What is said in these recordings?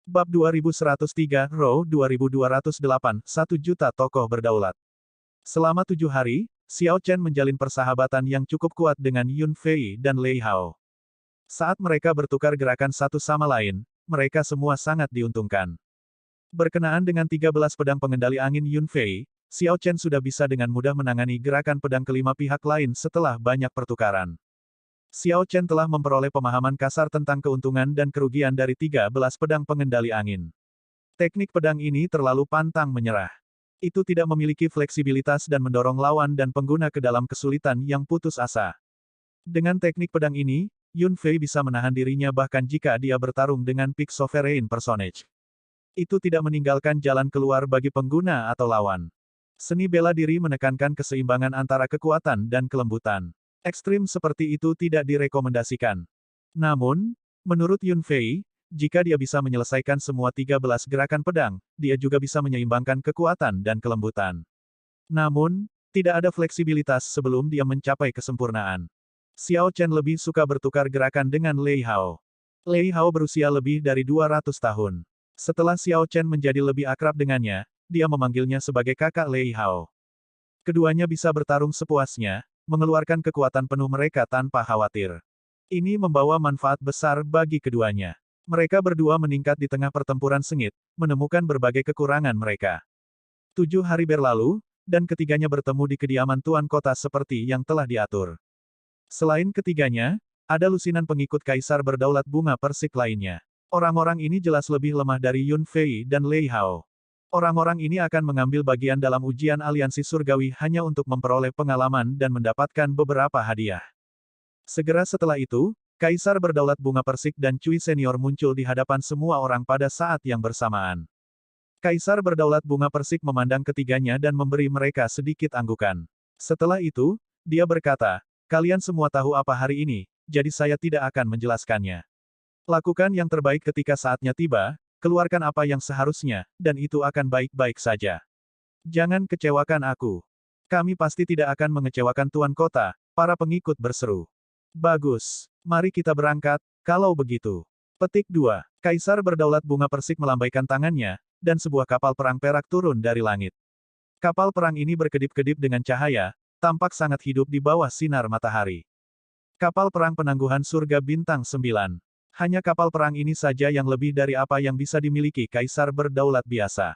Bab 2103, Row 2208, 1 juta tokoh berdaulat. Selama 7 hari, Xiao Chen menjalin persahabatan yang cukup kuat dengan Yun Fei dan Lei Hao. Saat mereka bertukar gerakan satu sama lain, mereka semua sangat diuntungkan. Berkenaan dengan 13 pedang pengendali angin Yun Fei, Xiao Chen sudah bisa dengan mudah menangani gerakan pedang kelima pihak lain setelah banyak pertukaran. Xiao Chen telah memperoleh pemahaman kasar tentang keuntungan dan kerugian dari 13 pedang pengendali angin. Teknik pedang ini terlalu pantang menyerah. Itu tidak memiliki fleksibilitas dan mendorong lawan dan pengguna ke dalam kesulitan yang putus asa. Dengan teknik pedang ini, Yun Fei bisa menahan dirinya bahkan jika dia bertarung dengan Peak Sovereign Personage. Itu tidak meninggalkan jalan keluar bagi pengguna atau lawan. Seni bela diri menekankan keseimbangan antara kekuatan dan kelembutan. Ekstrim seperti itu tidak direkomendasikan. Namun, menurut Yun Fei, jika dia bisa menyelesaikan semua 13 gerakan pedang, dia juga bisa menyeimbangkan kekuatan dan kelembutan. Namun, tidak ada fleksibilitas sebelum dia mencapai kesempurnaan. Xiao Chen lebih suka bertukar gerakan dengan Lei Hao. Lei Hao berusia lebih dari 200 tahun. Setelah Xiao Chen menjadi lebih akrab dengannya, dia memanggilnya sebagai kakak Lei Hao. Keduanya bisa bertarung sepuasnya, mengeluarkan kekuatan penuh mereka tanpa khawatir. Ini membawa manfaat besar bagi keduanya. Mereka berdua meningkat di tengah pertempuran sengit, menemukan berbagai kekurangan mereka. 7 hari berlalu, dan ketiganya bertemu di kediaman tuan kota seperti yang telah diatur. Selain ketiganya, ada lusinan pengikut kaisar berdaulat bunga persik lainnya. Orang-orang ini jelas lebih lemah dari Yun Fei dan Lei Hao. Orang-orang ini akan mengambil bagian dalam ujian aliansi surgawi hanya untuk memperoleh pengalaman dan mendapatkan beberapa hadiah. Segera setelah itu, Kaisar Berdaulat Bunga Persik dan Cui Senior muncul di hadapan semua orang pada saat yang bersamaan. Kaisar Berdaulat Bunga Persik memandang ketiganya dan memberi mereka sedikit anggukan. Setelah itu, dia berkata, "Kalian semua tahu apa hari ini, jadi saya tidak akan menjelaskannya. Lakukan yang terbaik ketika saatnya tiba, keluarkan apa yang seharusnya, dan itu akan baik-baik saja. Jangan kecewakan aku. Kami pasti tidak akan mengecewakan Tuan Kota," para pengikut berseru. "Bagus. Mari kita berangkat, kalau begitu." Petik 2. Kaisar Berdaulat Bunga Persik melambaikan tangannya, dan sebuah kapal perang perak turun dari langit. Kapal perang ini berkedip-kedip dengan cahaya, tampak sangat hidup di bawah sinar matahari. Kapal perang penangguhan surga bintang 9. Hanya kapal perang ini saja yang lebih dari apa yang bisa dimiliki Kaisar Berdaulat biasa.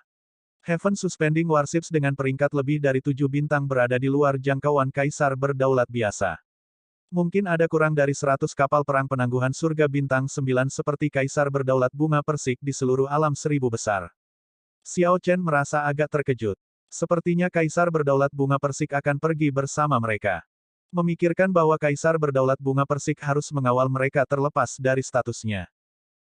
Heaven Suspending Warships dengan peringkat lebih dari 7 bintang berada di luar jangkauan Kaisar Berdaulat biasa. Mungkin ada kurang dari 100 kapal perang penangguhan surga bintang 9 seperti Kaisar Berdaulat Bunga Persik di seluruh alam seribu besar. Xiao Chen merasa agak terkejut. Sepertinya Kaisar Berdaulat Bunga Persik akan pergi bersama mereka. Memikirkan bahwa Kaisar Berdaulat Bunga Persik harus mengawal mereka terlepas dari statusnya.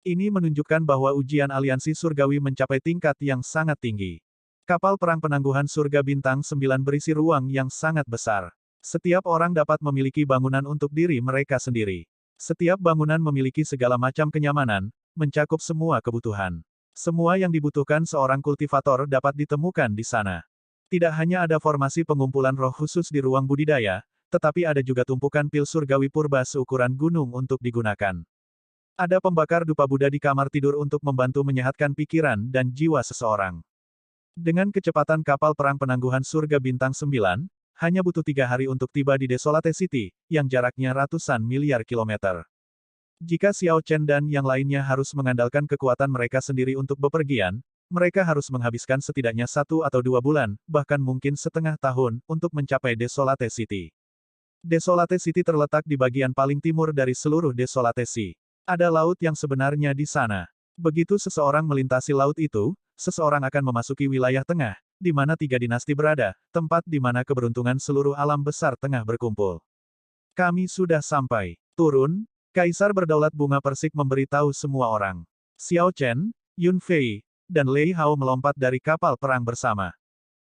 Ini menunjukkan bahwa ujian aliansi surgawi mencapai tingkat yang sangat tinggi. Kapal perang penangguhan surga bintang 9 berisi ruang yang sangat besar. Setiap orang dapat memiliki bangunan untuk diri mereka sendiri. Setiap bangunan memiliki segala macam kenyamanan, mencakup semua kebutuhan. Semua yang dibutuhkan seorang kultivator dapat ditemukan di sana. Tidak hanya ada formasi pengumpulan roh khusus di ruang budidaya, tetapi ada juga tumpukan pil surgawi purba seukuran gunung untuk digunakan. Ada pembakar dupa Buddha di kamar tidur untuk membantu menyehatkan pikiran dan jiwa seseorang. Dengan kecepatan kapal perang penangguhan surga bintang 9, hanya butuh 3 hari untuk tiba di Desolate City, yang jaraknya ratusan miliar kilometer. Jika Xiao Chen dan yang lainnya harus mengandalkan kekuatan mereka sendiri untuk bepergian, mereka harus menghabiskan setidaknya 1 atau 2 bulan, bahkan mungkin setengah tahun, untuk mencapai Desolate City. Desolate City terletak di bagian paling timur dari seluruh Desolate Sea. Ada laut yang sebenarnya di sana. Begitu seseorang melintasi laut itu, seseorang akan memasuki wilayah tengah, di mana 3 dinasti berada, tempat di mana keberuntungan seluruh alam besar tengah berkumpul. "Kami sudah sampai. Turun." Kaisar Berdaulat Bunga Persik memberitahu semua orang. Xiao Chen, Yun Fei, dan Lei Hao melompat dari kapal perang bersama.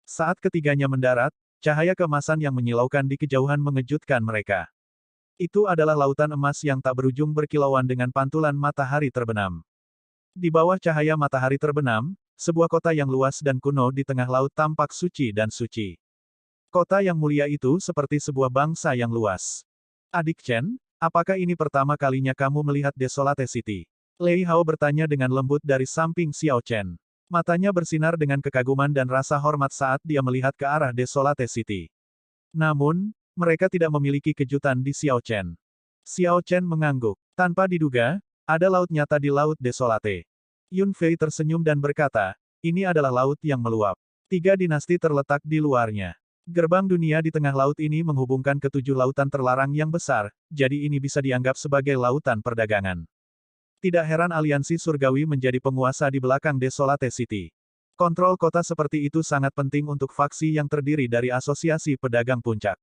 Saat ketiganya mendarat, cahaya keemasan yang menyilaukan di kejauhan mengejutkan mereka. Itu adalah lautan emas yang tak berujung berkilauan dengan pantulan matahari terbenam. Di bawah cahaya matahari terbenam, sebuah kota yang luas dan kuno di tengah laut tampak suci dan suci. Kota yang mulia itu seperti sebuah bangsa yang luas. "Adik Chen, apakah ini pertama kalinya kamu melihat Desolate City?" Lei Hao bertanya dengan lembut dari samping Xiao Chen. Matanya bersinar dengan kekaguman dan rasa hormat saat dia melihat ke arah Desolate City. Namun, mereka tidak memiliki kejutan di Xiao Chen. Xiao Chen mengangguk. Tanpa diduga, ada laut nyata di Laut Desolate. Yun Fei tersenyum dan berkata, ini adalah laut yang meluap. 3 dinasti terletak di luarnya. Gerbang dunia di tengah laut ini menghubungkan ke 7 lautan terlarang yang besar, jadi ini bisa dianggap sebagai lautan perdagangan. Tidak heran aliansi surgawi menjadi penguasa di belakang Desolate City. Kontrol kota seperti itu sangat penting untuk faksi yang terdiri dari asosiasi pedagang puncak.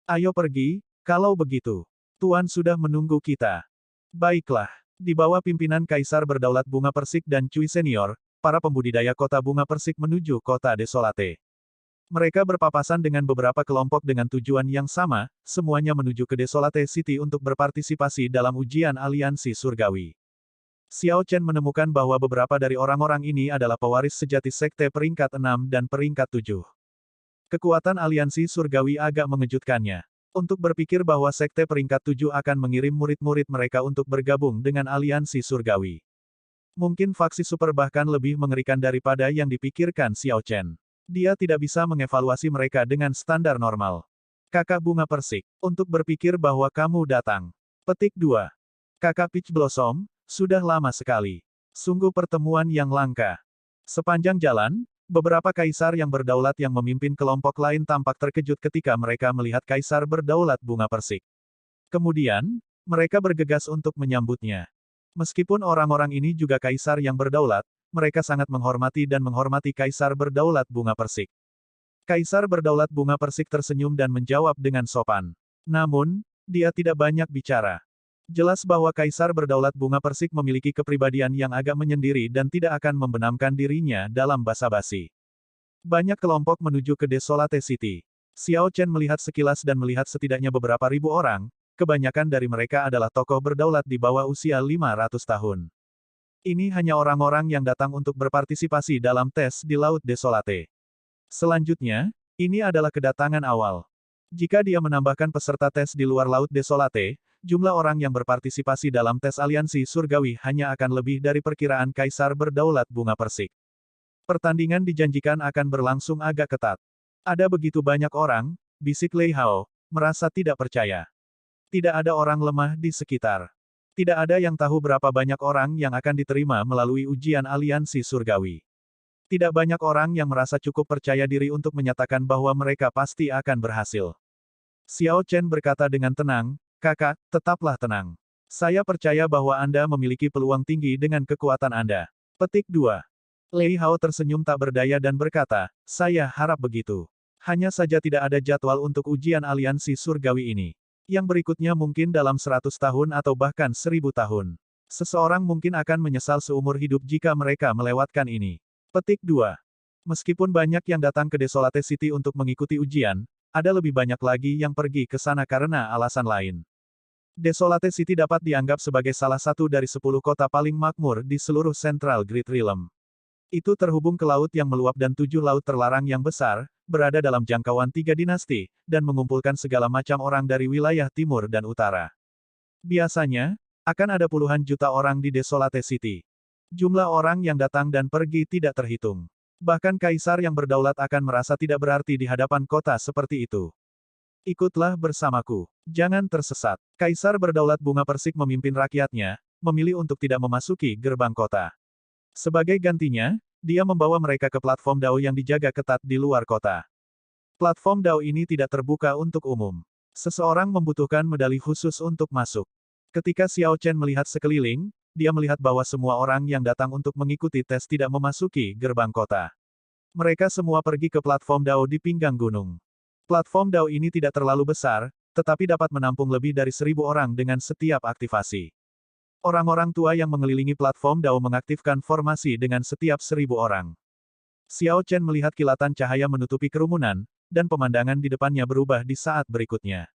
Ayo pergi, kalau begitu. Tuan sudah menunggu kita. Baiklah. Di bawah pimpinan Kaisar Berdaulat Bunga Persik dan Cui Senior, para pembudidaya kota bunga persik menuju kota Desolate. Mereka berpapasan dengan beberapa kelompok dengan tujuan yang sama, semuanya menuju ke Desolate City untuk berpartisipasi dalam ujian aliansi surgawi. Xiao Chen menemukan bahwa beberapa dari orang-orang ini adalah pewaris sejati sekte peringkat 6 dan peringkat 7. Kekuatan aliansi surgawi agak mengejutkannya. Untuk berpikir bahwa sekte peringkat 7 akan mengirim murid-murid mereka untuk bergabung dengan aliansi surgawi. Mungkin faksi super bahkan lebih mengerikan daripada yang dipikirkan Xiao Chen. Dia tidak bisa mengevaluasi mereka dengan standar normal. Kakak Bunga Persik, untuk berpikir bahwa kamu datang. Petik 2. Kakak Peach Blossom, sudah lama sekali. Sungguh pertemuan yang langka. Sepanjang jalan, beberapa kaisar yang berdaulat yang memimpin kelompok lain tampak terkejut ketika mereka melihat kaisar berdaulat bunga persik. Kemudian, mereka bergegas untuk menyambutnya. Meskipun orang-orang ini juga kaisar yang berdaulat, mereka sangat menghormati dan menghormati kaisar berdaulat bunga persik. Kaisar berdaulat bunga persik tersenyum dan menjawab dengan sopan. Namun, dia tidak banyak bicara. Jelas bahwa Kaisar Berdaulat Bunga Persik memiliki kepribadian yang agak menyendiri dan tidak akan membenamkan dirinya dalam basa-basi. Banyak kelompok menuju ke Desolate City. Xiao Chen melihat sekilas dan melihat setidaknya beberapa ribu orang, kebanyakan dari mereka adalah tokoh berdaulat di bawah usia 500 tahun. Ini hanya orang-orang yang datang untuk berpartisipasi dalam tes di Laut Desolate. Selanjutnya, ini adalah kedatangan awal. Jika dia menambahkan peserta tes di luar Laut Desolate, jumlah orang yang berpartisipasi dalam tes aliansi surgawi hanya akan lebih dari perkiraan Kaisar Berdaulat Bunga Persik. Pertandingan dijanjikan akan berlangsung agak ketat. Ada begitu banyak orang, bisik Lei Hao, merasa tidak percaya. Tidak ada orang lemah di sekitar. Tidak ada yang tahu berapa banyak orang yang akan diterima melalui ujian aliansi surgawi. Tidak banyak orang yang merasa cukup percaya diri untuk menyatakan bahwa mereka pasti akan berhasil. Xiao Chen berkata dengan tenang, Kakak, tetaplah tenang. Saya percaya bahwa Anda memiliki peluang tinggi dengan kekuatan Anda. Petik 2. Lei Hao tersenyum tak berdaya dan berkata, saya harap begitu. Hanya saja tidak ada jadwal untuk ujian aliansi surgawi ini. Yang berikutnya mungkin dalam 100 tahun atau bahkan 1000 tahun. Seseorang mungkin akan menyesal seumur hidup jika mereka melewatkan ini. Petik 2. Meskipun banyak yang datang ke Desolate City untuk mengikuti ujian, ada lebih banyak lagi yang pergi ke sana karena alasan lain. Desolate City dapat dianggap sebagai salah satu dari 10 kota paling makmur di seluruh Central Great Realm. Itu terhubung ke laut yang meluap dan 7 laut terlarang yang besar, berada dalam jangkauan 3 dinasti, dan mengumpulkan segala macam orang dari wilayah timur dan utara. Biasanya, akan ada puluhan juta orang di Desolate City. Jumlah orang yang datang dan pergi tidak terhitung. Bahkan kaisar yang berdaulat akan merasa tidak berarti di hadapan kota seperti itu. Ikutlah bersamaku. Jangan tersesat. Kaisar Berdaulat Bunga Persik memimpin rakyatnya, memilih untuk tidak memasuki gerbang kota. Sebagai gantinya, dia membawa mereka ke platform Dao yang dijaga ketat di luar kota. Platform Dao ini tidak terbuka untuk umum. Seseorang membutuhkan medali khusus untuk masuk. Ketika Xiao Chen melihat sekeliling, dia melihat bahwa semua orang yang datang untuk mengikuti tes tidak memasuki gerbang kota. Mereka semua pergi ke platform Dao di pinggang gunung. Platform Dao ini tidak terlalu besar, tetapi dapat menampung lebih dari 1000 orang dengan setiap aktivasi. Orang-orang tua yang mengelilingi platform Dao mengaktifkan formasi dengan setiap 1000 orang. Xiao Chen melihat kilatan cahaya menutupi kerumunan, dan pemandangan di depannya berubah di saat berikutnya.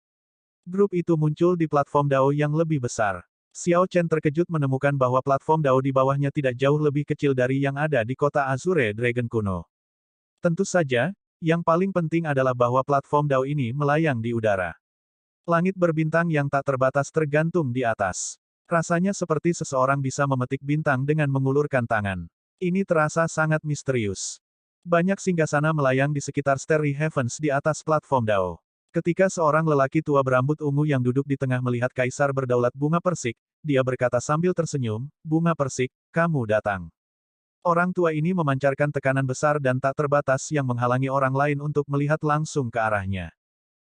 Grup itu muncul di platform Dao yang lebih besar. Xiao Chen terkejut menemukan bahwa platform Dao di bawahnya tidak jauh lebih kecil dari yang ada di kota Azure Dragon kuno. Tentu saja, yang paling penting adalah bahwa platform Dao ini melayang di udara. Langit berbintang yang tak terbatas tergantung di atas. Rasanya seperti seseorang bisa memetik bintang dengan mengulurkan tangan. Ini terasa sangat misterius. Banyak singgasana melayang di sekitar Starry Heavens di atas platform Dao. Ketika seorang lelaki tua berambut ungu yang duduk di tengah melihat kaisar berdaulat bunga persik, dia berkata sambil tersenyum, "Bunga persik, kamu datang." Orang tua ini memancarkan tekanan besar dan tak terbatas yang menghalangi orang lain untuk melihat langsung ke arahnya.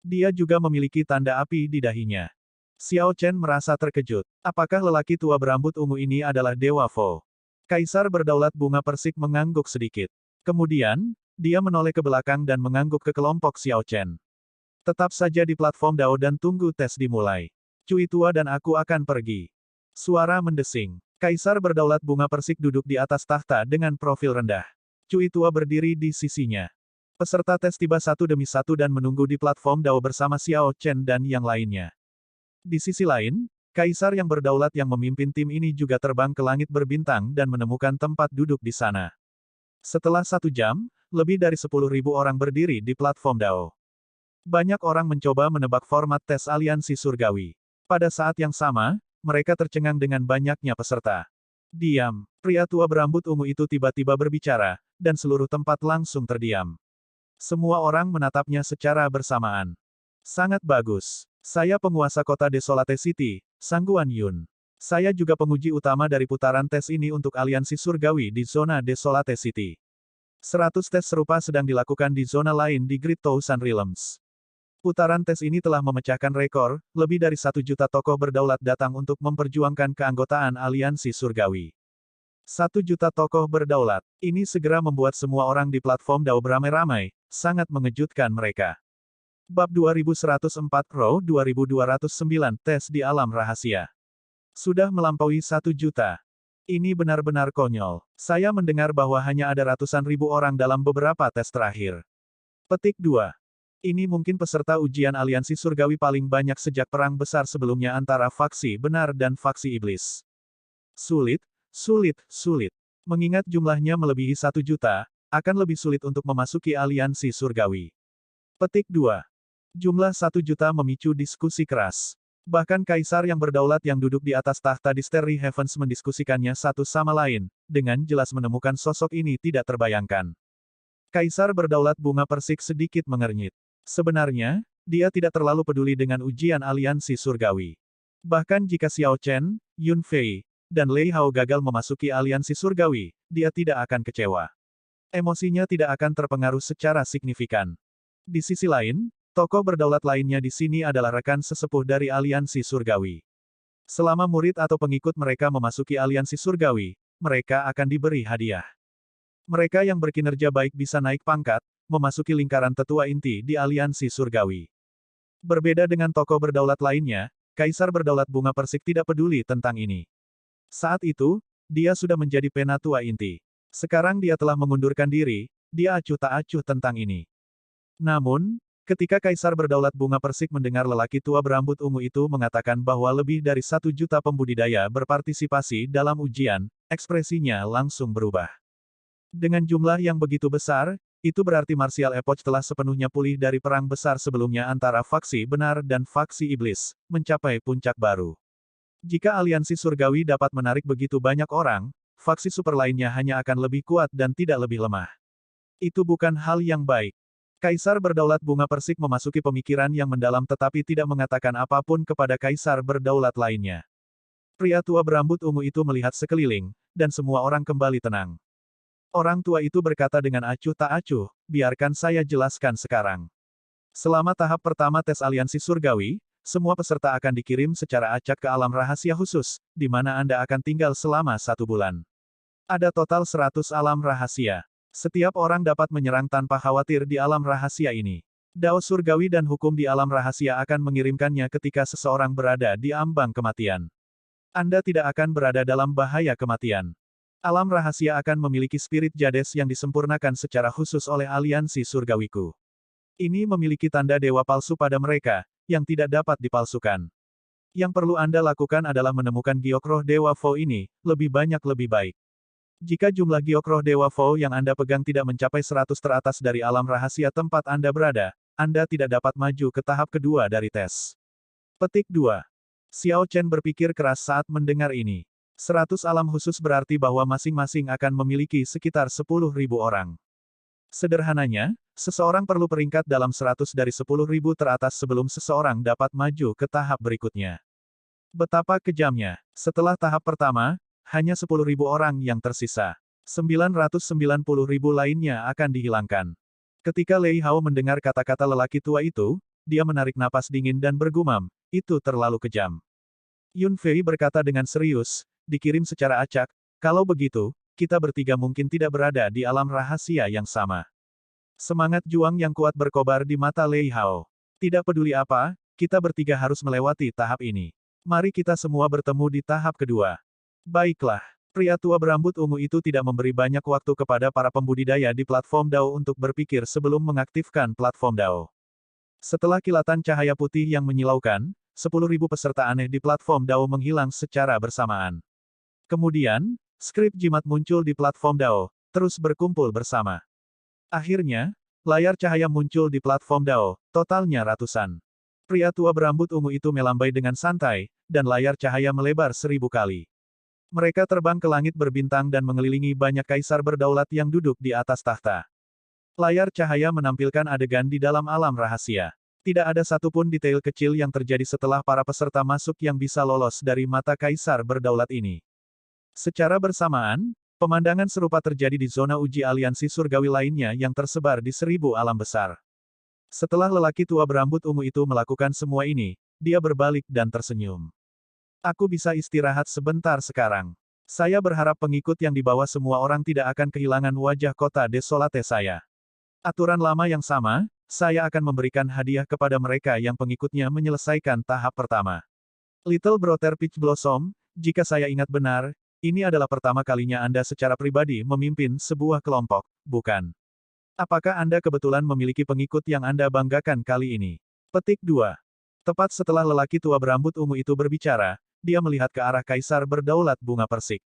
Dia juga memiliki tanda api di dahinya. Xiao Chen merasa terkejut. Apakah lelaki tua berambut ungu ini adalah Dewa Vo? Kaisar berdaulat bunga persik mengangguk sedikit. Kemudian, dia menoleh ke belakang dan mengangguk ke kelompok Xiao Chen. Tetap saja di platform Dao dan tunggu tes dimulai. Cui tua dan aku akan pergi. Suara mendesing. Kaisar berdaulat bunga persik duduk di atas tahta dengan profil rendah. Cui tua berdiri di sisinya. Peserta tes tiba satu demi satu dan menunggu di platform Dao bersama Xiao Chen dan yang lainnya. Di sisi lain, kaisar yang berdaulat yang memimpin tim ini juga terbang ke langit berbintang dan menemukan tempat duduk di sana. Setelah 1 jam, lebih dari 10.000 orang berdiri di platform Dao. Banyak orang mencoba menebak format tes aliansi surgawi. Pada saat yang sama, mereka tercengang dengan banyaknya peserta. Diam. Pria tua berambut ungu itu tiba-tiba berbicara, dan seluruh tempat langsung terdiam. Semua orang menatapnya secara bersamaan. Sangat bagus. Saya penguasa kota Desolate City, Sangguan Yun. Saya juga penguji utama dari putaran tes ini untuk aliansi surgawi di zona Desolate City. 100 tes serupa sedang dilakukan di zona lain di Great Thousand Realms. Putaran tes ini telah memecahkan rekor, lebih dari 1 juta tokoh berdaulat datang untuk memperjuangkan keanggotaan aliansi surgawi. 1 juta tokoh berdaulat. Ini segera membuat semua orang di platform Dao beramai-ramai, sangat mengejutkan mereka. Bab 2104 Row 2209 Tes di Alam Rahasia. Sudah melampaui 1 juta. Ini benar-benar konyol. Saya mendengar bahwa hanya ada ratusan ribu orang dalam beberapa tes terakhir. Petik 2. Ini mungkin peserta ujian aliansi surgawi paling banyak sejak perang besar sebelumnya antara faksi benar dan faksi iblis. Sulit, sulit, sulit. Mengingat jumlahnya melebihi 1 juta, akan lebih sulit untuk memasuki aliansi surgawi. Petik 2. Jumlah 1 juta memicu diskusi keras. Bahkan kaisar yang berdaulat yang duduk di atas tahta di Starry Heavens mendiskusikannya satu sama lain, dengan jelas menemukan sosok ini tidak terbayangkan. Kaisar berdaulat bunga persik sedikit mengernyit. Sebenarnya, dia tidak terlalu peduli dengan ujian aliansi surgawi. Bahkan jika Xiao Chen, Yun Fei, dan Lei Hao gagal memasuki aliansi surgawi, dia tidak akan kecewa. Emosinya tidak akan terpengaruh secara signifikan. Di sisi lain, tokoh berdaulat lainnya di sini adalah rekan sesepuh dari aliansi surgawi. Selama murid atau pengikut mereka memasuki aliansi surgawi, mereka akan diberi hadiah. Mereka yang berkinerja baik bisa naik pangkat, memasuki lingkaran tetua inti di aliansi surgawi. Berbeda dengan tokoh berdaulat lainnya, kaisar berdaulat bunga persik tidak peduli tentang ini. Saat itu, dia sudah menjadi penatua inti. Sekarang dia telah mengundurkan diri, dia acuh tak acuh tentang ini. Namun, ketika kaisar berdaulat bunga persik mendengar lelaki tua berambut ungu itu mengatakan bahwa lebih dari 1 juta pembudidaya berpartisipasi dalam ujian, ekspresinya langsung berubah. Dengan jumlah yang begitu besar, itu berarti Martial Epoch telah sepenuhnya pulih dari perang besar sebelumnya antara faksi benar dan faksi iblis, mencapai puncak baru. Jika aliansi surgawi dapat menarik begitu banyak orang, faksi super lainnya hanya akan lebih kuat dan tidak lebih lemah. Itu bukan hal yang baik. Kaisar berdaulat bunga persik memasuki pemikiran yang mendalam tetapi tidak mengatakan apapun kepada kaisar berdaulat lainnya. Pria tua berambut ungu itu melihat sekeliling, dan semua orang kembali tenang. Orang tua itu berkata dengan acuh tak acuh, biarkan saya jelaskan sekarang. Selama tahap pertama tes aliansi surgawi, semua peserta akan dikirim secara acak ke alam rahasia khusus, di mana Anda akan tinggal selama 1 bulan. Ada total 100 alam rahasia. Setiap orang dapat menyerang tanpa khawatir di alam rahasia ini. Dao surgawi dan hukum di alam rahasia akan mengirimkannya ketika seseorang berada di ambang kematian. Anda tidak akan berada dalam bahaya kematian. Alam rahasia akan memiliki spirit jades yang disempurnakan secara khusus oleh aliansi surgawiku. Ini memiliki tanda dewa palsu pada mereka, yang tidak dapat dipalsukan. Yang perlu Anda lakukan adalah menemukan giok roh dewa Vo ini, lebih banyak lebih baik. Jika jumlah giok roh dewa Vo yang Anda pegang tidak mencapai 100 teratas dari alam rahasia tempat Anda berada, Anda tidak dapat maju ke tahap kedua dari tes. Petik 2. Xiao Chen berpikir keras saat mendengar ini. 100 alam khusus berarti bahwa masing-masing akan memiliki sekitar 10.000 orang. Sederhananya, seseorang perlu peringkat dalam 100 dari 10.000 teratas sebelum seseorang dapat maju ke tahap berikutnya. Betapa kejamnya. Setelah tahap pertama, hanya 10.000 orang yang tersisa. 990.000 lainnya akan dihilangkan. Ketika Lei Hao mendengar kata-kata lelaki tua itu, dia menarik napas dingin dan bergumam, itu terlalu kejam. Yun Fei berkata dengan serius, dikirim secara acak, kalau begitu, kita bertiga mungkin tidak berada di alam rahasia yang sama. Semangat juang yang kuat berkobar di mata Lei Hao. Tidak peduli apa, kita bertiga harus melewati tahap ini. Mari kita semua bertemu di tahap kedua. Baiklah. Pria tua berambut ungu itu tidak memberi banyak waktu kepada para pembudidaya di platform DAO untuk berpikir sebelum mengaktifkan platform DAO. Setelah kilatan cahaya putih yang menyilaukan, 10.000 peserta aneh di platform DAO menghilang secara bersamaan. Kemudian, skrip jimat muncul di platform DAO, terus berkumpul bersama. Akhirnya, layar cahaya muncul di platform DAO, totalnya ratusan. Pria tua berambut ungu itu melambai dengan santai, dan layar cahaya melebar 1000 kali. Mereka terbang ke langit berbintang dan mengelilingi banyak kaisar berdaulat yang duduk di atas tahta. Layar cahaya menampilkan adegan di dalam alam rahasia. Tidak ada satupun detail kecil yang terjadi setelah para peserta masuk yang bisa lolos dari mata kaisar berdaulat ini. Secara bersamaan, pemandangan serupa terjadi di zona uji aliansi surgawi lainnya yang tersebar di 1000 alam besar. Setelah lelaki tua berambut ungu itu melakukan semua ini, dia berbalik dan tersenyum. Aku bisa istirahat sebentar sekarang. Saya berharap pengikut yang dibawa semua orang tidak akan kehilangan wajah kota desolate saya. Aturan lama yang sama, saya akan memberikan hadiah kepada mereka yang pengikutnya menyelesaikan tahap pertama. Little Brother Peach Blossom, jika saya ingat benar, ini adalah pertama kalinya Anda secara pribadi memimpin sebuah kelompok, bukan? Apakah Anda kebetulan memiliki pengikut yang Anda banggakan kali ini? Petik 2. Tepat setelah lelaki tua berambut ungu itu berbicara, dia melihat ke arah kaisar berdaulat bunga persik.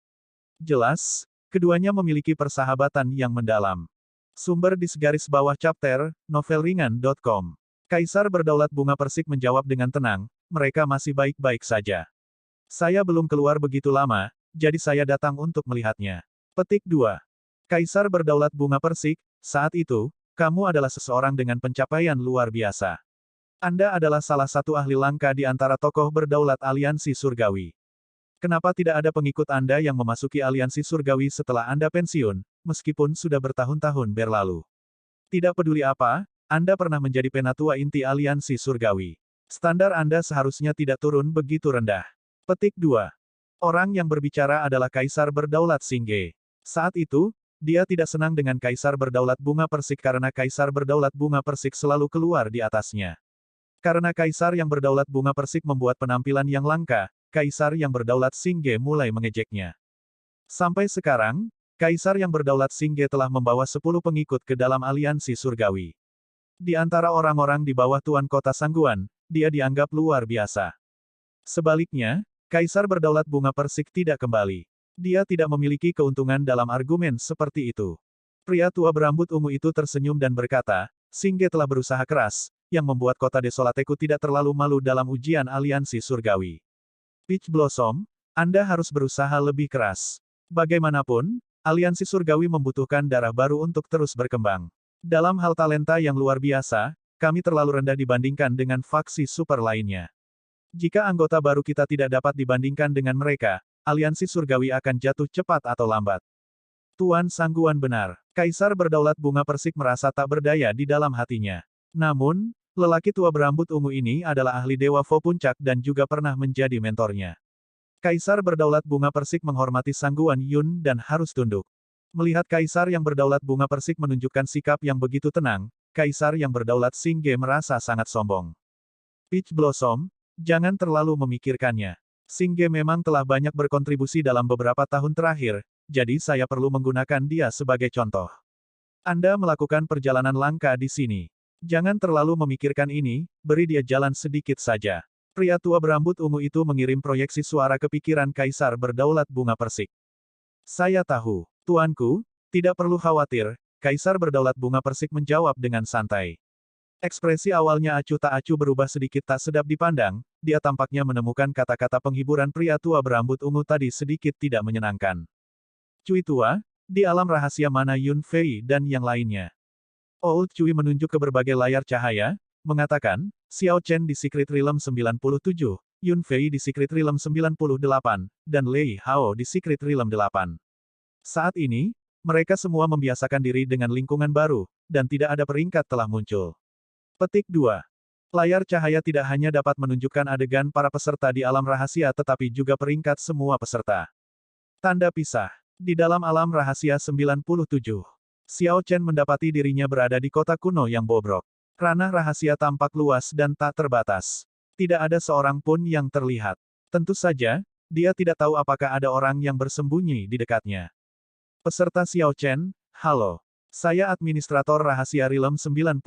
Jelas, keduanya memiliki persahabatan yang mendalam. Sumber di segaris bawah chapter, novelringan.com. Kaisar berdaulat bunga persik menjawab dengan tenang, mereka masih baik-baik saja. Saya belum keluar begitu lama, jadi saya datang untuk melihatnya. Petik 2. Kaisar berdaulat bunga persik, saat itu, kamu adalah seseorang dengan pencapaian luar biasa. Anda adalah salah satu ahli langka di antara tokoh berdaulat aliansi surgawi. Kenapa tidak ada pengikut Anda yang memasuki aliansi surgawi setelah Anda pensiun, meskipun sudah bertahun-tahun berlalu? Tidak peduli apa, Anda pernah menjadi penatua inti aliansi surgawi. Standar Anda seharusnya tidak turun begitu rendah. Petik 2. Orang yang berbicara adalah Kaisar Berdaulat Singge. Saat itu, dia tidak senang dengan Kaisar Berdaulat Bunga Persik karena Kaisar Berdaulat Bunga Persik selalu keluar di atasnya. Karena Kaisar yang berdaulat bunga persik membuat penampilan yang langka, Kaisar yang berdaulat Singge mulai mengejeknya. Sampai sekarang, Kaisar yang berdaulat Singge telah membawa 10 pengikut ke dalam aliansi surgawi. Di antara orang-orang di bawah Tuan Kota Sangguan, dia dianggap luar biasa. Sebaliknya, Kaisar berdaulat bunga persik tidak kembali. Dia tidak memiliki keuntungan dalam argumen seperti itu. Pria tua berambut ungu itu tersenyum dan berkata, Singge telah berusaha keras, yang membuat kota Desolateku tidak terlalu malu dalam ujian aliansi surgawi. Peach Blossom, Anda harus berusaha lebih keras. Bagaimanapun, aliansi surgawi membutuhkan darah baru untuk terus berkembang. Dalam hal talenta yang luar biasa, kami terlalu rendah dibandingkan dengan faksi super lainnya. Jika anggota baru kita tidak dapat dibandingkan dengan mereka, aliansi surgawi akan jatuh cepat atau lambat. Tuan Sangguan benar. Kaisar berdaulat bunga persik merasa tak berdaya di dalam hatinya. Namun, lelaki tua berambut ungu ini adalah ahli Dewa Fo Puncak dan juga pernah menjadi mentornya. Kaisar berdaulat bunga persik menghormati Sangguan Yun dan harus tunduk. Melihat Kaisar yang berdaulat bunga persik menunjukkan sikap yang begitu tenang, Kaisar yang berdaulat Singge merasa sangat sombong. Peach Blossom, jangan terlalu memikirkannya. Singge memang telah banyak berkontribusi dalam beberapa tahun terakhir, jadi saya perlu menggunakan dia sebagai contoh. Anda melakukan perjalanan langka di sini. Jangan terlalu memikirkan ini, beri dia jalan sedikit saja. Pria tua berambut ungu itu mengirim proyeksi suara ke pikiran Kaisar berdaulat bunga persik. Saya tahu, tuanku, tidak perlu khawatir, Kaisar berdaulat bunga persik menjawab dengan santai. Ekspresi awalnya acuh tak acuh berubah sedikit tak sedap dipandang, dia tampaknya menemukan kata-kata penghiburan pria tua berambut ungu tadi sedikit tidak menyenangkan. Cui tua, di alam rahasia mana Yun Fei dan yang lainnya? Old Cui menunjuk ke berbagai layar cahaya, mengatakan, Xiao Chen di Secret Realm 97, Yun Fei di Secret Realm 98, dan Lei Hao di Secret Realm 8. Saat ini, mereka semua membiasakan diri dengan lingkungan baru, dan tidak ada peringkat telah muncul. Petik 2. Layar cahaya tidak hanya dapat menunjukkan adegan para peserta di alam rahasia tetapi juga peringkat semua peserta. Tanda pisah. Di dalam alam rahasia 97. Xiao Chen mendapati dirinya berada di kota kuno yang bobrok. Ranah rahasia tampak luas dan tak terbatas. Tidak ada seorang pun yang terlihat. Tentu saja, dia tidak tahu apakah ada orang yang bersembunyi di dekatnya. Peserta Xiao Chen, halo. Saya administrator rahasia Realm 97.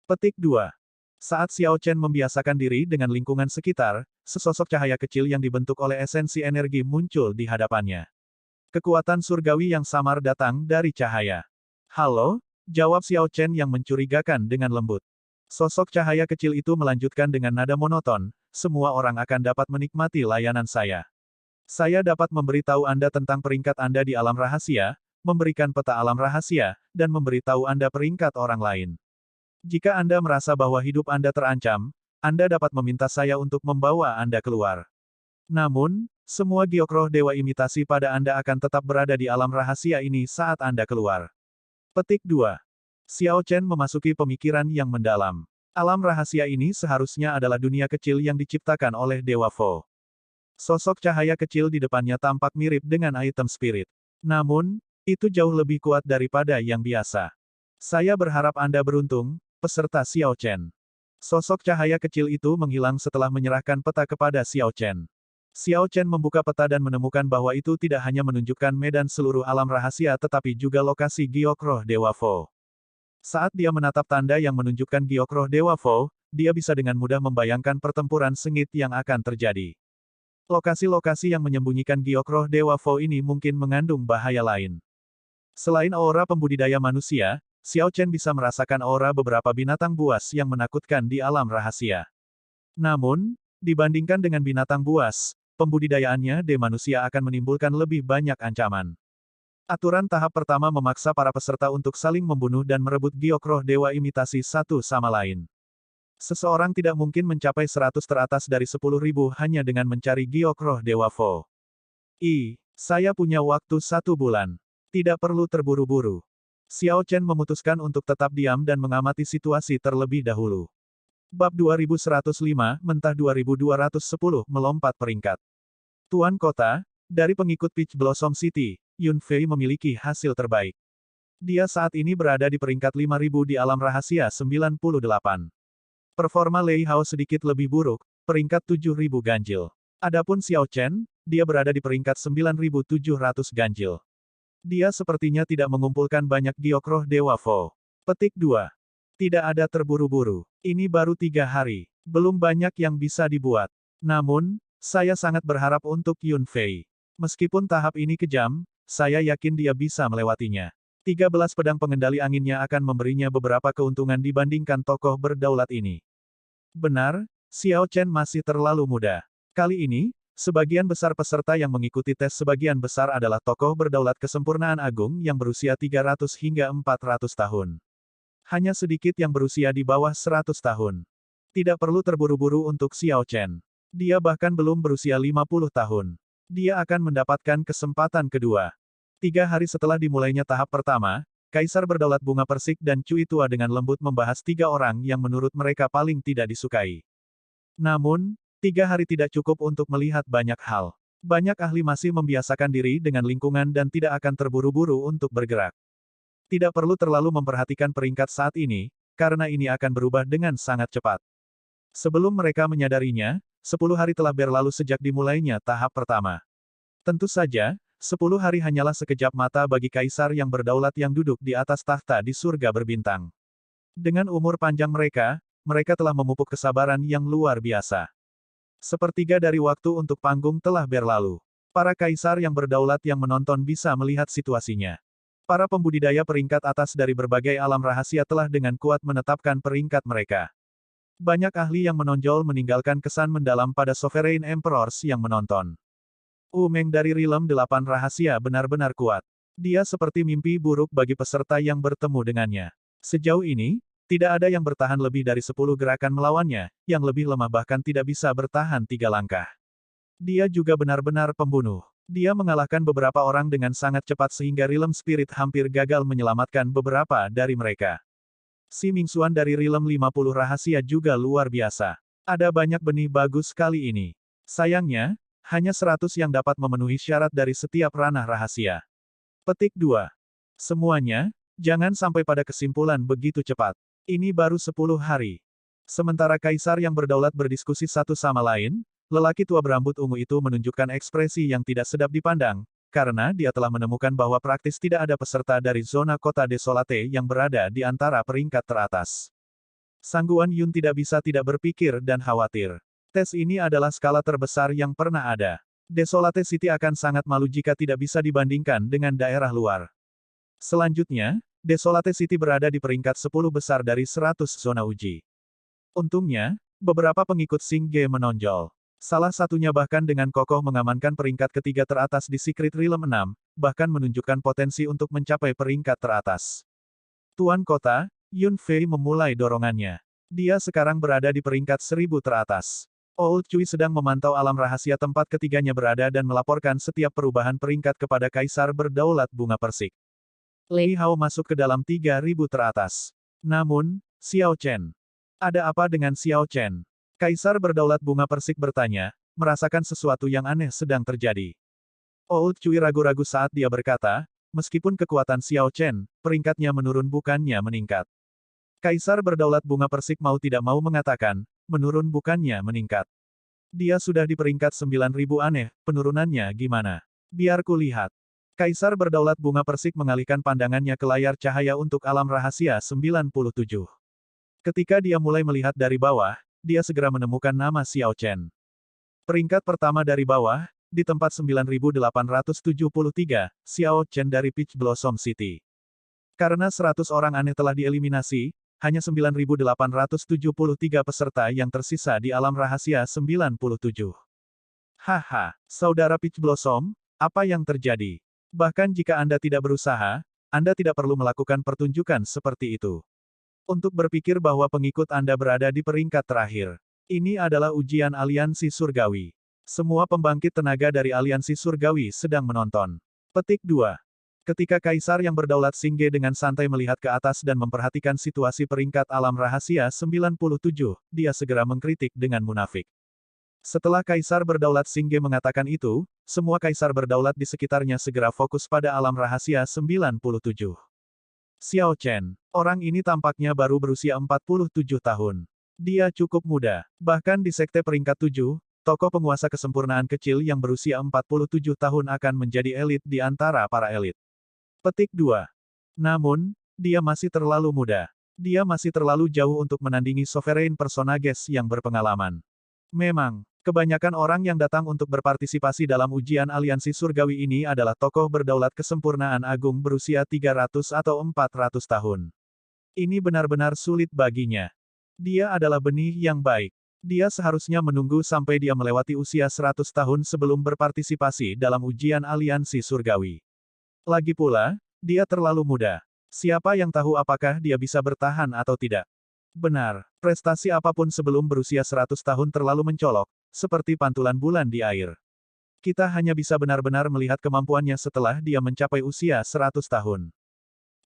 Petik 2. Saat Xiao Chen membiasakan diri dengan lingkungan sekitar, sesosok cahaya kecil yang dibentuk oleh esensi energi muncul di hadapannya. Kekuatan surgawi yang samar datang dari cahaya. Halo, jawab Xiao Chen yang mencurigakan dengan lembut. Sosok cahaya kecil itu melanjutkan dengan nada monoton, semua orang akan dapat menikmati layanan saya. Saya dapat memberitahu Anda tentang peringkat Anda di alam rahasia, memberikan peta alam rahasia, dan memberitahu Anda peringkat orang lain. Jika Anda merasa bahwa hidup Anda terancam, Anda dapat meminta saya untuk membawa Anda keluar. Namun, semua giok roh dewa imitasi pada Anda akan tetap berada di alam rahasia ini saat Anda keluar. Petik 2. Xiao Chen memasuki pemikiran yang mendalam. Alam rahasia ini seharusnya adalah dunia kecil yang diciptakan oleh Dewa Fo. Sosok cahaya kecil di depannya tampak mirip dengan item spirit. Namun, itu jauh lebih kuat daripada yang biasa. Saya berharap Anda beruntung, peserta Xiao Chen. Sosok cahaya kecil itu menghilang setelah menyerahkan peta kepada Xiao Chen. Xiao Chen membuka peta dan menemukan bahwa itu tidak hanya menunjukkan medan seluruh alam rahasia tetapi juga lokasi giok roh Dewa Fo. Saat dia menatap tanda yang menunjukkan giok roh Dewa Fo, dia bisa dengan mudah membayangkan pertempuran sengit yang akan terjadi. Lokasi-lokasi yang menyembunyikan giok roh Dewa Fo ini mungkin mengandung bahaya lain. Selain aura pembudidaya manusia, Xiao Chen bisa merasakan aura beberapa binatang buas yang menakutkan di alam rahasia. Namun, dibandingkan dengan binatang buas, pembudidayaannya de manusia akan menimbulkan lebih banyak ancaman. Aturan tahap pertama memaksa para peserta untuk saling membunuh dan merebut giok roh dewa imitasi satu sama lain. Seseorang tidak mungkin mencapai 100 teratas dari 10.000 hanya dengan mencari giok roh dewa Fo. Saya punya waktu 1 bulan. Tidak perlu terburu-buru. Xiao Chen memutuskan untuk tetap diam dan mengamati situasi terlebih dahulu. Bab 2105, mentah 2210, melompat peringkat. Tuan Kota, dari pengikut Peach Blossom City, Yun Fei memiliki hasil terbaik. Dia saat ini berada di peringkat 5000 di alam rahasia 98. Performa Lei Hao sedikit lebih buruk, peringkat 7000 ganjil. Adapun Xiao Chen, dia berada di peringkat 9700 ganjil. Dia sepertinya tidak mengumpulkan banyak giok roh Dewa Fo. Petik 2. Tidak ada terburu-buru. Ini baru 3 hari. Belum banyak yang bisa dibuat. Namun, saya sangat berharap untuk Yun Fei. Meskipun tahap ini kejam, saya yakin dia bisa melewatinya. 13 pedang pengendali anginnya akan memberinya beberapa keuntungan dibandingkan tokoh berdaulat ini. Benar, Xiao Chen masih terlalu muda. Kali ini, sebagian besar peserta yang mengikuti tes sebagian besar adalah tokoh berdaulat kesempurnaan agung yang berusia 300 hingga 400 tahun. Hanya sedikit yang berusia di bawah 100 tahun. Tidak perlu terburu-buru untuk Xiao Chen. Dia bahkan belum berusia 50 tahun. Dia akan mendapatkan kesempatan kedua. 3 hari setelah dimulainya tahap pertama, Kaisar Berdaulat Bunga Persik dan Cui Tua dengan lembut membahas 3 orang yang menurut mereka paling tidak disukai. Namun, 3 hari tidak cukup untuk melihat banyak hal. Banyak ahli masih membiasakan diri dengan lingkungan dan tidak akan terburu-buru untuk bergerak. Tidak perlu terlalu memperhatikan peringkat saat ini, karena ini akan berubah dengan sangat cepat. Sebelum mereka menyadarinya, 10 hari telah berlalu sejak dimulainya tahap pertama. Tentu saja, 10 hari hanyalah sekejap mata bagi kaisar yang berdaulat yang duduk di atas tahta di surga berbintang. Dengan umur panjang mereka, mereka telah memupuk kesabaran yang luar biasa. Sepertiga dari waktu untuk panggung telah berlalu. Para kaisar yang berdaulat yang menonton bisa melihat situasinya. Para pembudidaya peringkat atas dari berbagai alam rahasia telah dengan kuat menetapkan peringkat mereka. Banyak ahli yang menonjol meninggalkan kesan mendalam pada Sovereign Emperors yang menonton. Wu Meng dari Realm 8 Rahasia benar-benar kuat. Dia seperti mimpi buruk bagi peserta yang bertemu dengannya. Sejauh ini, tidak ada yang bertahan lebih dari 10 gerakan melawannya, yang lebih lemah bahkan tidak bisa bertahan 3 langkah. Dia juga benar-benar pembunuh. Dia mengalahkan beberapa orang dengan sangat cepat sehingga Realm Spirit hampir gagal menyelamatkan beberapa dari mereka. Si Mingxuan dari Realm 50 Rahasia juga luar biasa. Ada banyak benih bagus kali ini. Sayangnya, hanya 100 yang dapat memenuhi syarat dari setiap ranah rahasia. Petik 2. Semuanya, jangan sampai pada kesimpulan begitu cepat. Ini baru 10 hari. Sementara kaisar yang berdaulat berdiskusi satu sama lain, lelaki tua berambut ungu itu menunjukkan ekspresi yang tidak sedap dipandang, karena dia telah menemukan bahwa praktis tidak ada peserta dari zona kota Desolate yang berada di antara peringkat teratas. Sang Guan Yun tidak bisa tidak berpikir dan khawatir. Tes ini adalah skala terbesar yang pernah ada. Desolate City akan sangat malu jika tidak bisa dibandingkan dengan daerah luar. Selanjutnya, Desolate City berada di peringkat 10 besar dari 100 zona uji. Untungnya, beberapa pengikut Xing Ge menonjol. Salah satunya bahkan dengan kokoh mengamankan peringkat ketiga teratas di Secret Realm 6, bahkan menunjukkan potensi untuk mencapai peringkat teratas. Tuan Kota, Yun Fei memulai dorongannya. Dia sekarang berada di peringkat 1000 teratas. Old Cui sedang memantau alam rahasia tempat ketiganya berada dan melaporkan setiap perubahan peringkat kepada Kaisar Berdaulat Bunga Persik. Lei Hao masuk ke dalam 3000 teratas. Namun, Xiao Chen. Ada apa dengan Xiao Chen? Kaisar Berdaulat Bunga Persik bertanya, merasakan sesuatu yang aneh sedang terjadi. Old Cui ragu-ragu saat dia berkata, meskipun kekuatan Xiao Chen, peringkatnya menurun bukannya meningkat. Kaisar Berdaulat Bunga Persik mau tidak mau mengatakan, menurun bukannya meningkat. Dia sudah di peringkat 9000 aneh, penurunannya gimana? Biar ku lihat. Kaisar Berdaulat Bunga Persik mengalihkan pandangannya ke layar cahaya untuk alam rahasia 97. Ketika dia mulai melihat dari bawah, dia segera menemukan nama Xiao Chen. Peringkat pertama dari bawah, di tempat 9873, Xiao Chen dari Peach Blossom City. Karena 100 orang aneh telah dieliminasi, hanya 9873 peserta yang tersisa di alam rahasia 97. Haha, saudara Peach Blossom, apa yang terjadi? Bahkan jika Anda tidak berusaha, Anda tidak perlu melakukan pertunjukan seperti itu. Untuk berpikir bahwa pengikut Anda berada di peringkat terakhir. Ini adalah ujian aliansi surgawi. Semua pembangkit tenaga dari aliansi surgawi sedang menonton. Petik 2. Ketika Kaisar yang berdaulat Xing Ge dengan santai melihat ke atas dan memperhatikan situasi peringkat alam rahasia 97, dia segera mengkritik dengan munafik. Setelah Kaisar Berdaulat Xing Ge mengatakan itu, semua kaisar berdaulat di sekitarnya segera fokus pada alam rahasia 97. Xiao Chen. Orang ini tampaknya baru berusia 47 tahun. Dia cukup muda. Bahkan di sekte peringkat 7, tokoh penguasa kesempurnaan kecil yang berusia 47 tahun akan menjadi elit di antara para elit. Petik 2. Namun, dia masih terlalu muda. Dia masih terlalu jauh untuk menandingi Sovereign Personages yang berpengalaman. Memang, kebanyakan orang yang datang untuk berpartisipasi dalam ujian aliansi surgawi ini adalah tokoh berdaulat kesempurnaan agung berusia 300 atau 400 tahun. Ini benar-benar sulit baginya. Dia adalah benih yang baik. Dia seharusnya menunggu sampai dia melewati usia 100 tahun sebelum berpartisipasi dalam ujian aliansi surgawi. Lagi pula, dia terlalu muda. Siapa yang tahu apakah dia bisa bertahan atau tidak? Benar, prestasi apapun sebelum berusia 100 tahun terlalu mencolok, seperti pantulan bulan di air. Kita hanya bisa benar-benar melihat kemampuannya setelah dia mencapai usia 100 tahun.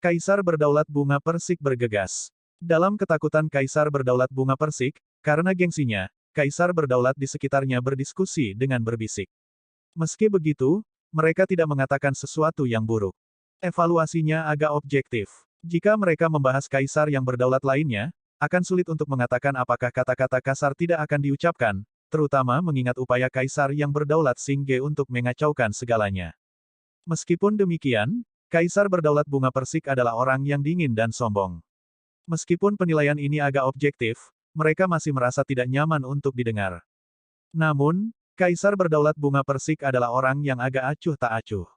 Kaisar Berdaulat Bunga Persik bergegas. Dalam ketakutan Kaisar Berdaulat Bunga Persik, karena gengsinya, Kaisar berdaulat di sekitarnya berdiskusi dengan berbisik. Meski begitu, mereka tidak mengatakan sesuatu yang buruk. Evaluasinya agak objektif. Jika mereka membahas Kaisar yang berdaulat lainnya, akan sulit untuk mengatakan apakah kata-kata kasar tidak akan diucapkan, terutama mengingat upaya Kaisar yang berdaulat Xing Ge untuk mengacaukan segalanya. Meskipun demikian, Kaisar Berdaulat Bunga Persik adalah orang yang dingin dan sombong. Meskipun penilaian ini agak objektif, mereka masih merasa tidak nyaman untuk didengar. Namun, Kaisar Berdaulat Bunga Persik adalah orang yang agak acuh tak acuh.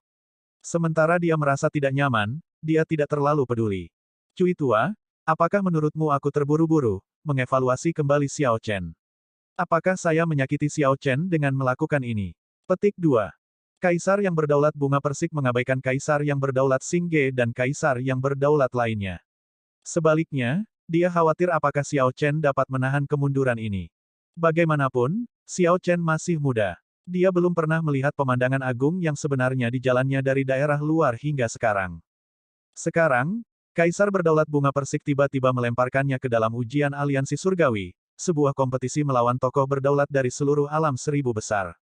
Sementara dia merasa tidak nyaman, dia tidak terlalu peduli. Cui tua, apakah menurutmu aku terburu-buru, mengevaluasi kembali Xiao Chen? Apakah saya menyakiti Xiao Chen dengan melakukan ini? Petik 2. Kaisar yang berdaulat bunga persik mengabaikan kaisar yang berdaulat Xingge dan kaisar yang berdaulat lainnya. Sebaliknya, dia khawatir apakah Xiao Chen dapat menahan kemunduran ini. Bagaimanapun, Xiao Chen masih muda. Dia belum pernah melihat pemandangan agung yang sebenarnya di jalannya dari daerah luar hingga sekarang. Sekarang, Kaisar berdaulat bunga persik tiba-tiba melemparkannya ke dalam ujian aliansi surgawi, sebuah kompetisi melawan tokoh berdaulat dari seluruh alam seribu besar.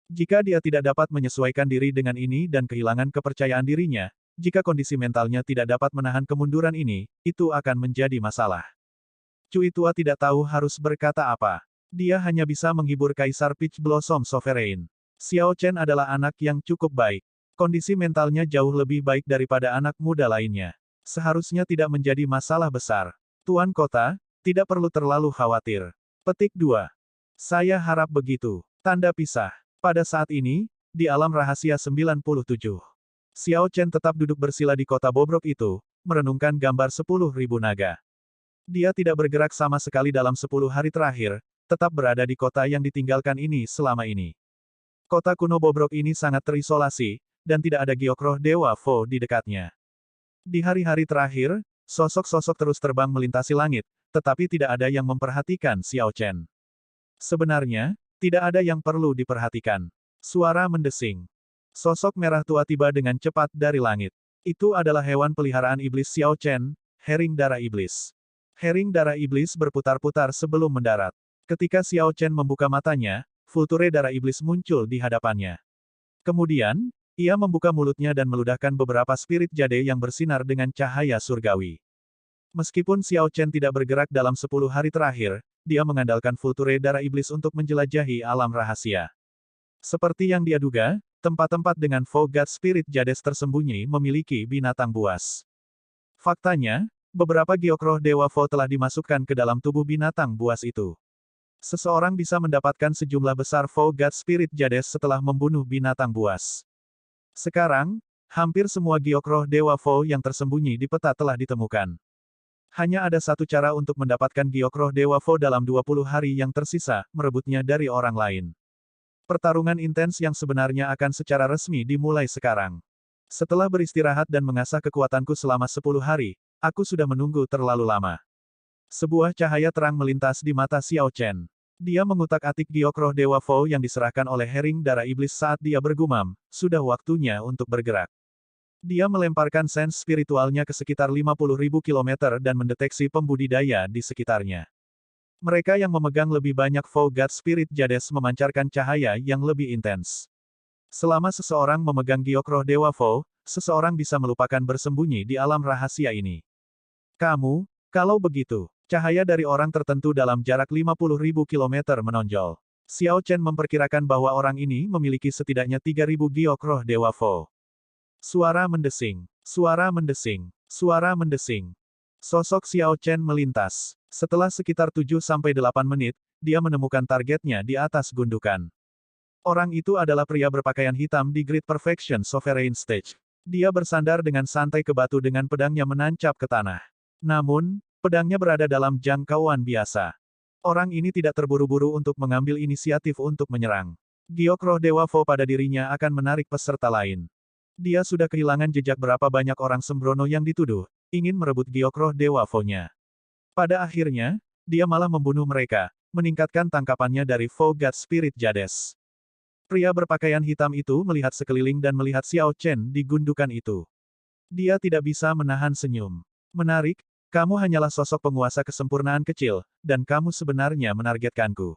Jika dia tidak dapat menyesuaikan diri dengan ini dan kehilangan kepercayaan dirinya, jika kondisi mentalnya tidak dapat menahan kemunduran ini, itu akan menjadi masalah. Cui tua tidak tahu harus berkata apa. Dia hanya bisa menghibur Kaisar Peach Blossom Sovereign. Xiao Chen adalah anak yang cukup baik. Kondisi mentalnya jauh lebih baik daripada anak muda lainnya. Seharusnya tidak menjadi masalah besar. Tuan Kota, tidak perlu terlalu khawatir. Petik 2. Saya harap begitu. Tanda pisah. Pada saat ini, di alam rahasia 97. Xiao Chen tetap duduk bersila di kota bobrok itu, merenungkan gambar 10.000 naga. Dia tidak bergerak sama sekali dalam 10 hari terakhir, tetap berada di kota yang ditinggalkan ini selama ini. Kota kuno bobrok ini sangat terisolasi, dan tidak ada giok roh Dewa Vo di dekatnya. Di hari-hari terakhir, sosok-sosok terus terbang melintasi langit, tetapi tidak ada yang memperhatikan Xiao Chen. Sebenarnya, tidak ada yang perlu diperhatikan. Suara mendesing. Sosok merah tua tiba dengan cepat dari langit. Itu adalah hewan peliharaan iblis Xiao Chen, Hering Darah Iblis. Hering Darah Iblis berputar-putar sebelum mendarat. Ketika Xiao Chen membuka matanya, Vulture Darah Iblis muncul di hadapannya. Kemudian, ia membuka mulutnya dan meludahkan beberapa spirit jade yang bersinar dengan cahaya surgawi. Meskipun Xiao Chen tidak bergerak dalam 10 hari terakhir, dia mengandalkan Vulture Darah Iblis untuk menjelajahi alam rahasia. Seperti yang dia duga, tempat-tempat dengan Vo God Spirit Jades tersembunyi memiliki binatang buas. Faktanya, beberapa giok roh Dewa Vo telah dimasukkan ke dalam tubuh binatang buas itu. Seseorang bisa mendapatkan sejumlah besar Vo God Spirit Jades setelah membunuh binatang buas. Sekarang, hampir semua giok roh Dewa Vo yang tersembunyi di peta telah ditemukan. Hanya ada satu cara untuk mendapatkan giok roh Dewa Vo dalam 20 hari yang tersisa, merebutnya dari orang lain. Pertarungan intens yang sebenarnya akan secara resmi dimulai sekarang. Setelah beristirahat dan mengasah kekuatanku selama 10 hari, aku sudah menunggu terlalu lama. Sebuah cahaya terang melintas di mata Xiao Chen. Dia mengutak-atik giok roh Dewa Vo yang diserahkan oleh Hering Darah Iblis saat dia bergumam, sudah waktunya untuk bergerak. Dia melemparkan sense spiritualnya ke sekitar 50.000 kilometer dan mendeteksi pembudidaya di sekitarnya. Mereka yang memegang lebih banyak Vo God Spirit Jades memancarkan cahaya yang lebih intens. Selama seseorang memegang giok roh Dewa Vo, seseorang bisa melupakan bersembunyi di alam rahasia ini. Kamu, kalau begitu, cahaya dari orang tertentu dalam jarak 50.000 kilometer menonjol. Xiao Chen memperkirakan bahwa orang ini memiliki setidaknya 3.000 giok roh Dewa Vo. Suara mendesing, suara mendesing, suara mendesing. Sosok Xiao Chen melintas. Setelah sekitar 7-8 menit, dia menemukan targetnya di atas gundukan. Orang itu adalah pria berpakaian hitam di Great Perfection Sovereign Stage. Dia bersandar dengan santai ke batu dengan pedangnya menancap ke tanah. Namun, pedangnya berada dalam jangkauan biasa. Orang ini tidak terburu-buru untuk mengambil inisiatif untuk menyerang. Giok roh Dewa Vo pada dirinya akan menarik peserta lain. Dia sudah kehilangan jejak berapa banyak orang sembrono yang dituduh, ingin merebut giok roh Dewa Vo-nya. Pada akhirnya, dia malah membunuh mereka, meningkatkan tangkapannya dari Vo God Spirit Jades. Pria berpakaian hitam itu melihat sekeliling dan melihat Xiao Chen di gundukan itu. Dia tidak bisa menahan senyum. Menarik, kamu hanyalah sosok penguasa kesempurnaan kecil, dan kamu sebenarnya menargetkanku.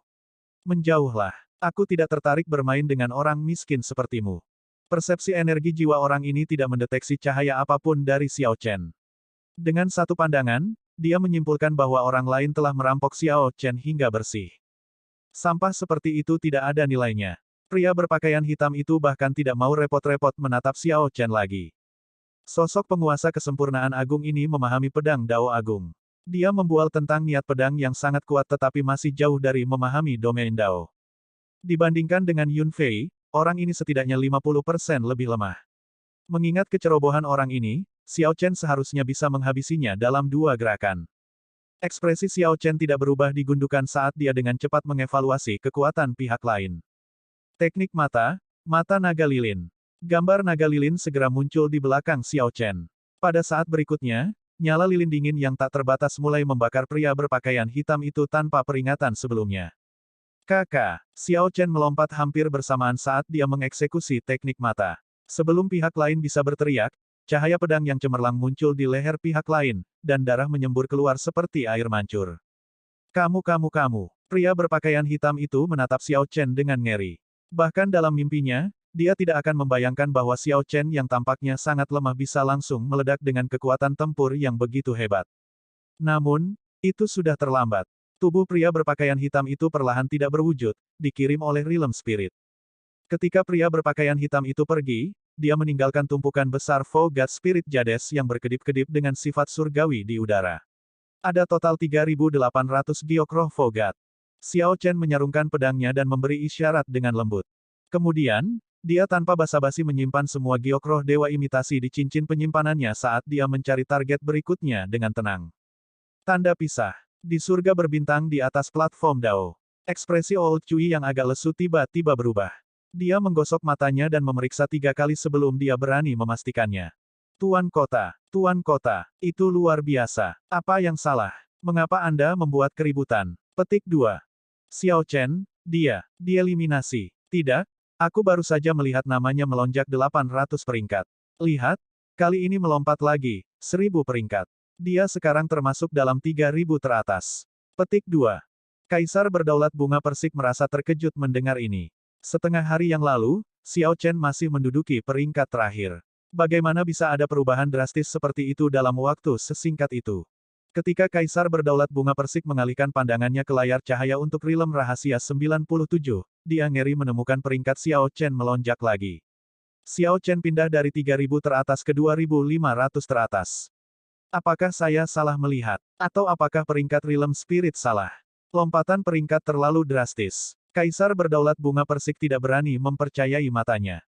Menjauhlah. Aku tidak tertarik bermain dengan orang miskin sepertimu. Persepsi energi jiwa orang ini tidak mendeteksi cahaya apapun dari Xiao Chen. Dengan satu pandangan, dia menyimpulkan bahwa orang lain telah merampok Xiao Chen hingga bersih. Sampah seperti itu tidak ada nilainya. Pria berpakaian hitam itu bahkan tidak mau repot-repot menatap Xiao Chen lagi. Sosok penguasa kesempurnaan agung ini memahami pedang Dao Agung. Dia membual tentang niat pedang yang sangat kuat tetapi masih jauh dari memahami domain Dao. Dibandingkan dengan Yun Fei, orang ini setidaknya 50% lebih lemah. Mengingat kecerobohan orang ini, Xiao Chen seharusnya bisa menghabisinya dalam 2 gerakan. Ekspresi Xiao Chen tidak berubah di gundukan saat dia dengan cepat mengevaluasi kekuatan pihak lain. Teknik mata, mata naga lilin. Gambar naga lilin segera muncul di belakang Xiao Chen. Pada saat berikutnya, nyala lilin dingin yang tak terbatas mulai membakar pria berpakaian hitam itu tanpa peringatan sebelumnya. Kakak, Xiao Chen melompat hampir bersamaan saat dia mengeksekusi teknik mata. Sebelum pihak lain bisa berteriak, cahaya pedang yang cemerlang muncul di leher pihak lain, dan darah menyembur keluar seperti air mancur. Kamu, pria berpakaian hitam itu menatap Xiao Chen dengan ngeri. Bahkan dalam mimpinya, dia tidak akan membayangkan bahwa Xiao Chen yang tampaknya sangat lemah bisa langsung meledak dengan kekuatan tempur yang begitu hebat. Namun, itu sudah terlambat. Tubuh pria berpakaian hitam itu perlahan tidak berwujud, dikirim oleh Realm Spirit. Ketika pria berpakaian hitam itu pergi, dia meninggalkan tumpukan besar Fogat Spirit Jades yang berkedip-kedip dengan sifat surgawi di udara. Ada total 3.800 giok roh Fogat. Xiao Chen menyarungkan pedangnya dan memberi isyarat dengan lembut. Kemudian, dia tanpa basa-basi menyimpan semua giok roh dewa imitasi di cincin penyimpanannya saat dia mencari target berikutnya dengan tenang. Tanda pisah. Di surga berbintang di atas platform Dao. Ekspresi Old Cui yang agak lesu tiba-tiba berubah. Dia menggosok matanya dan memeriksa 3 kali sebelum dia berani memastikannya. Tuan Kota, itu luar biasa. Apa yang salah? Mengapa Anda membuat keributan? Petik 2. Xiao Chen, dia dieliminasi. Tidak, aku baru saja melihat namanya melonjak 800 peringkat. Lihat, kali ini melompat lagi, 1000 peringkat. Dia sekarang termasuk dalam 3.000 teratas. Petik 2. Kaisar Berdaulat Bunga Persik merasa terkejut mendengar ini. Setengah hari yang lalu, Xiao Chen masih menduduki peringkat terakhir. Bagaimana bisa ada perubahan drastis seperti itu dalam waktu sesingkat itu? Ketika Kaisar Berdaulat Bunga Persik mengalihkan pandangannya ke layar cahaya untuk Realm Rahasia 97, dia ngeri menemukan peringkat Xiao Chen melonjak lagi. Xiao Chen pindah dari 3.000 teratas ke 2.500 teratas. Apakah saya salah melihat? Atau apakah peringkat Realm Spirit salah? Lompatan peringkat terlalu drastis. Kaisar Berdaulat Bunga Persik tidak berani mempercayai matanya.